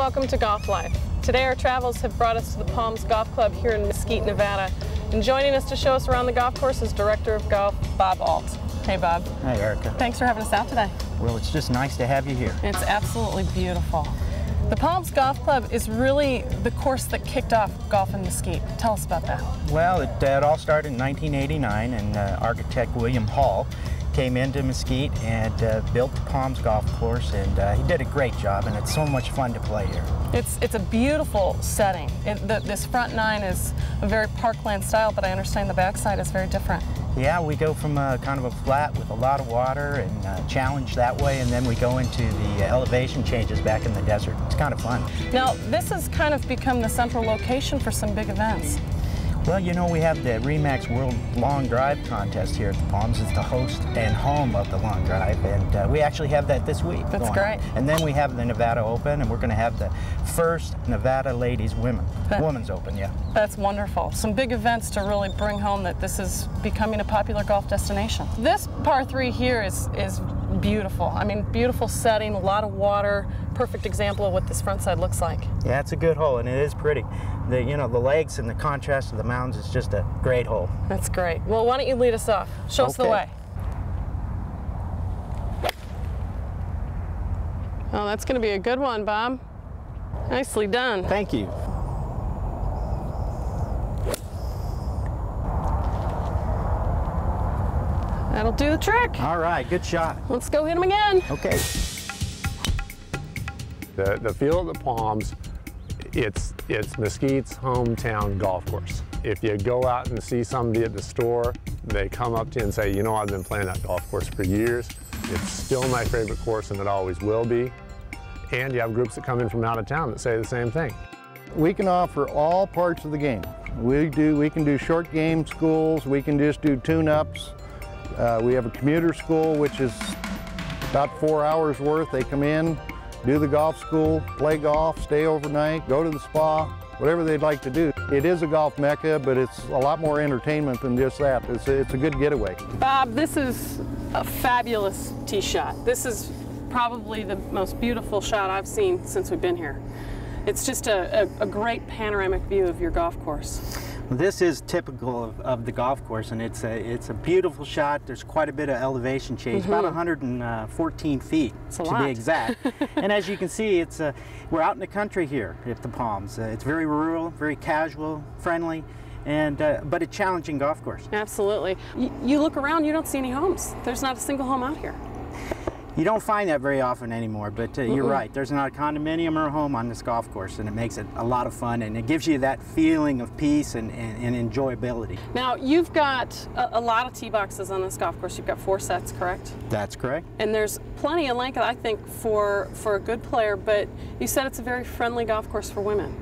welcome to Golf Life. Today our travels have brought us to the Palms Golf Club here in Mesquite, Nevada. And joining us to show us around the golf course is Director of Golf, Bob Alt. Hey Bob. Hi Erica. Thanks for having us out today. Well, it's just nice to have you here. It's absolutely beautiful. The Palms Golf Club is really the course that kicked off golf in Mesquite. Tell us about that. Well, it all started in 1989, and architect William Hall came into Mesquite and built the Palms Golf Course, and he did a great job, and it's so much fun to play here. It's a beautiful setting. This front nine is a very parkland style, but I understand the backside is very different. Yeah, we go from kind of a flat with a lot of water and challenge that way, and then we go into the elevation changes back in the desert. It's kind of fun. Now, this has kind of become the central location for some big events. Well, you know, we have the RE/MAX World Long Drive Contest here at the Palms. It's the host and home of the Long Drive, and we actually have that this week. That's great. And then we have the Nevada Open, and we're going to have the first Nevada Ladies Women's Open, yeah. That's wonderful. Some big events to really bring home that this is becoming a popular golf destination. This par 3 here is beautiful. I mean, beautiful setting, a lot of water, perfect example of what this front side looks like. Yeah, it's a good hole, and it is pretty. The legs and the contrast of the mountains is just a great hole. That's great. Well, why don't you lead us off? Show us the way. Oh, that's going to be a good one, Bob. Nicely done. Thank you. That'll do the trick. All right, good shot. Let's go hit him again. Okay. The feel of the Palms, it's Mesquite's hometown golf course. If you go out and see somebody at the store, they come up to you and say, you know, I've been playing that golf course for years. It's still my favorite course, and it always will be. And you have groups that come in from out of town that say the same thing. We can offer all parts of the game. We can do short game schools. We can just do tune-ups. We have a commuter school, which is about 4 hours worth. They come in, do the golf school, play golf, stay overnight, go to the spa, whatever they'd like to do. It is a golf mecca, but it's a lot more entertainment than just that. It's a good getaway. Bob, this is a fabulous tee shot. This is probably the most beautiful shot I've seen since we've been here. It's just a great panoramic view of your golf course. This is typical of the golf course, and it's a beautiful shot. There's quite a bit of elevation change, about 114 feet to be exact. And as you can see, we're out in the country here at the Palms. It's very rural, very casual, friendly, and but a challenging golf course. Absolutely. You look around, you don't see any homes. There's not a single home out here. You don't find that very often anymore, but you're right. There's not a condominium or a home on this golf course, and it makes it a lot of fun, and it gives you that feeling of peace and enjoyability. Now, you've got a lot of tee boxes on this golf course. You've got 4 sets, correct? That's correct. And there's plenty of length, I think, for a good player, but you said it's a very friendly golf course for women.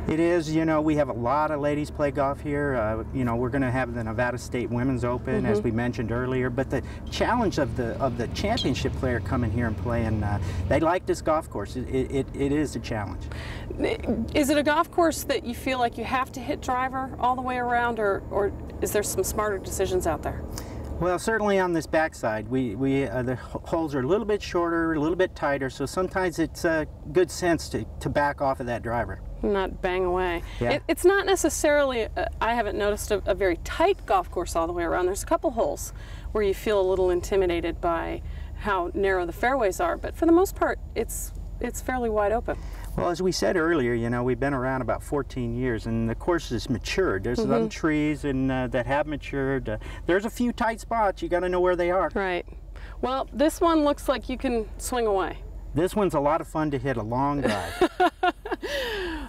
It is. You know, we have a lot of ladies play golf here. You know, we're going to have the Nevada State Women's Open, as we mentioned earlier. But the challenge of the championship player coming here and playing, they like this golf course. It is a challenge. Is it a golf course that you feel like you have to hit driver all the way around, or is there some smarter decisions out there? Well, certainly on this backside, the holes are a little bit shorter, a little bit tighter, so sometimes it's good sense to back off of that driver. Not bang away. Yeah. It's not necessarily, I haven't noticed a very tight golf course all the way around. There's a couple holes where you feel a little intimidated by how narrow the fairways are, but for the most part, it's fairly wide open. Well, as we said earlier, you know, we've been around about 14 years, and the course has matured. There's some trees that have matured. There's a few tight spots. You got to know where they are. Right. Well, this one looks like you can swing away. This one's a lot of fun to hit a long drive.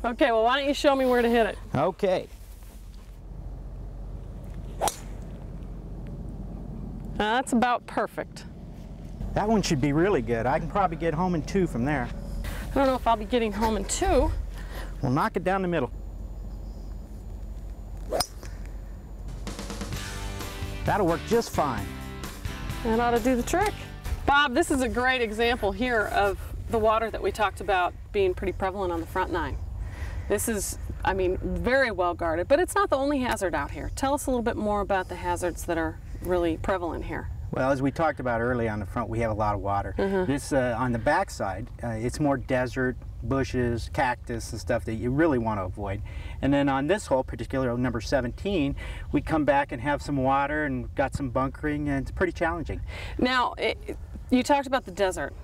Okay, well, why don't you show me where to hit it? Okay. That's about perfect. That one should be really good. I can probably get home in 2 from there. I don't know if I'll be getting home in 2. We'll knock it down the middle. That'll work just fine. That ought to do the trick. Bob, this is a great example here of the water that we talked about being pretty prevalent on the front nine. This is, I mean, very well guarded, but it's not the only hazard out here. Tell us a little bit more about the hazards that are really prevalent here. Well, as we talked about earlier, on the front we have a lot of water. This on the back side, it's more desert, bushes, cactus and stuff that you really want to avoid. And then on this hole, particularly number 17, we come back and have some water and got some bunkering, and it's pretty challenging. Now, you talked about the desert.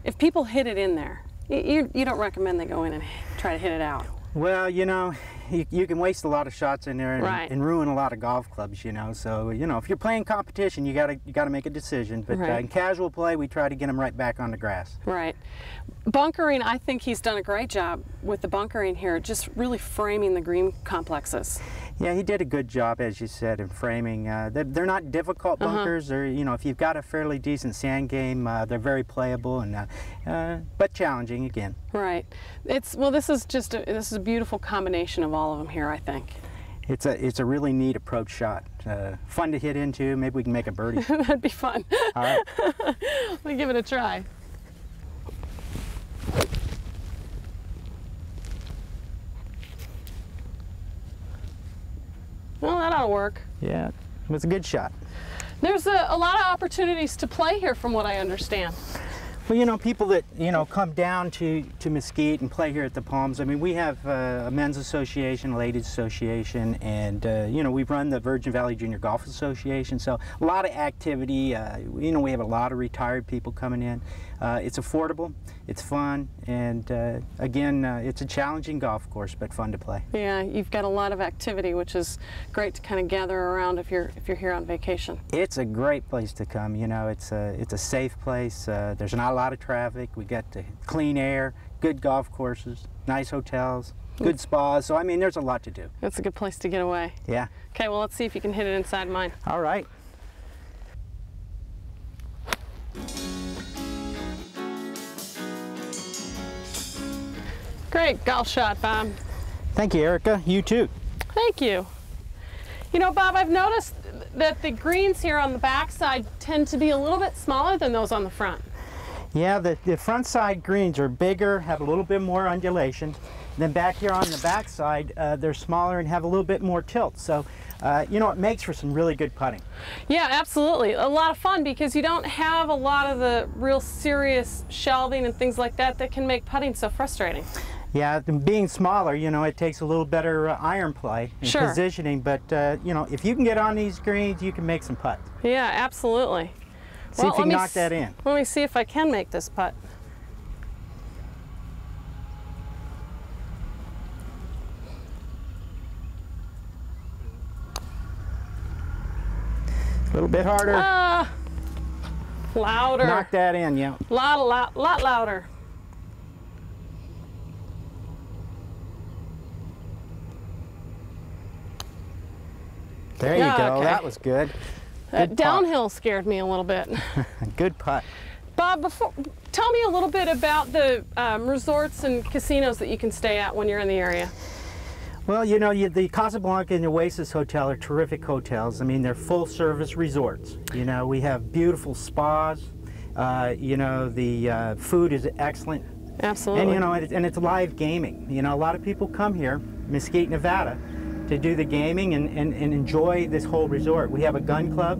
If people hit it in there, you don't recommend they go in and try to hit it out. Well, you know, you can waste a lot of shots in there and, right. and ruin a lot of golf clubs, you know. So, you know, if you're playing competition, you gotta make a decision. But right. In casual play, we try to get them right back on the grass. Right. Bunkering, I think he's done a great job with the bunkering here, just really framing the green complexes. Yeah, he did a good job, as you said, in framing. They're not difficult bunkers. They're, you know, if you've got a fairly decent sand game, they're very playable and but challenging again. Right. Well, this is a beautiful combination of all of them here, I think. It's a really neat approach shot. Fun to hit into. Maybe we can make a birdie. That'd be fun. All right. Let me give it a try. Well, that ought to work. Yeah, it was a good shot. There's a lot of opportunities to play here, from what I understand. Well, you know, people that, you know, come down to Mesquite and play here at the Palms, I mean, we have a men's association, a ladies association, and, you know, we've run the Virgin Valley Junior Golf Association, so a lot of activity. You know, we have a lot of retired people coming in. It's affordable, it's fun, and again, it's a challenging golf course, but fun to play. Yeah, you've got a lot of activity, which is great to kind of gather around if you're here on vacation. It's a great place to come. You know, it's a safe place. There's not a lot of traffic. We got the clean air, good golf courses, nice hotels, good spas. So I mean, there's a lot to do. It's a good place to get away. Yeah. Okay, well, let's see if you can hit it inside mine. All right. Great golf shot, Bob. Thank you, Erica. You too. Thank you. You know, Bob, I've noticed that the greens here on the back side tend to be a little bit smaller than those on the front. Yeah, the front side greens are bigger, have a little bit more undulation. Then back here on the back side, they're smaller and have a little bit more tilt. So, you know, it makes for some really good putting. Yeah, absolutely. A lot of fun, because you don't have a lot of the real serious shelving and things like that that can make putting so frustrating. Yeah, being smaller, you know, it takes a little better iron play and sure. positioning, but, you know, if you can get on these greens, you can make some putts. Yeah, absolutely. See if you can knock that in. Let me see if I can make this putt. A little bit harder. Louder. Knock that in, yeah. Lot louder. There you go. Okay. That was good. That downhill scared me a little bit. Good putt. Bob, tell me a little bit about the resorts and casinos that you can stay at when you're in the area. Well, you know, the Casablanca and the Oasis Hotel are terrific hotels. I mean, they're full-service resorts. You know, we have beautiful spas. You know, the food is excellent. Absolutely. And, you know, and it's live gaming. You know, a lot of people come here, Mesquite, Nevada, to do the gaming and enjoy this whole resort. We have a gun club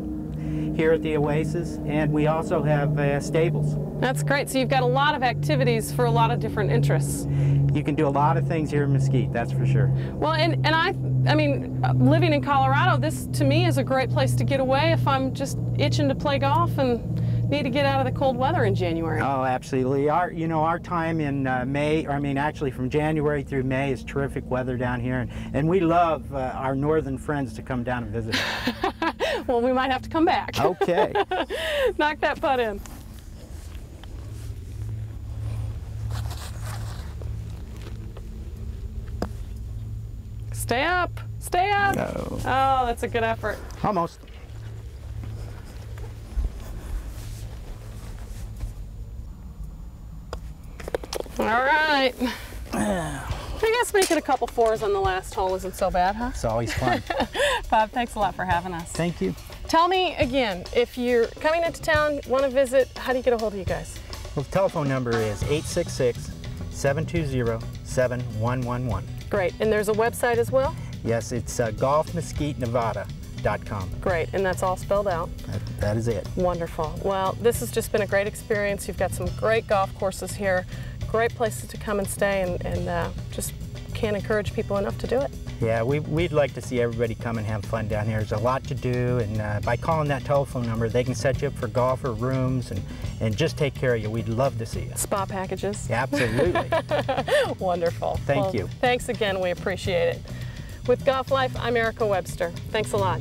here at the Oasis, and we also have stables. That's great. So you've got a lot of activities for a lot of different interests. You can do a lot of things here in Mesquite, that's for sure. Well, and I mean, living in Colorado, this to me is a great place to get away if I'm just itching to play golf and need to get out of the cold weather in January. Oh, absolutely. Our time in May, or I mean actually from January through May, is terrific weather down here, and we love our northern friends to come down and visit us. Well, we might have to come back. Okay. Knock that putt in. Stay up. Stay up. No. Oh, that's a good effort. Almost. All right. I guess making a couple fours on the last hole isn't so bad, huh? It's always fun. Bob, thanks a lot for having us. Thank you. Tell me again, if you're coming into town, want to visit, how do you get a hold of you guys? Well, the telephone number is 866-720-7111. Great. And there's a website as well? Yes, it's golfmesquitenevada.com. Great. And that's all spelled out? That is it. Wonderful. Well, this has just been a great experience. You've got some great golf courses here, great places to come and stay, and just can't encourage people enough to do it. Yeah, we'd like to see everybody come and have fun down here. There's a lot to do, and by calling that telephone number, they can set you up for golf or rooms and just take care of you. We'd love to see you. Spa packages. Yeah, absolutely. Wonderful. Thank you. Thanks again. We appreciate it. With Golf Life, I'm Erica Webster. Thanks a lot.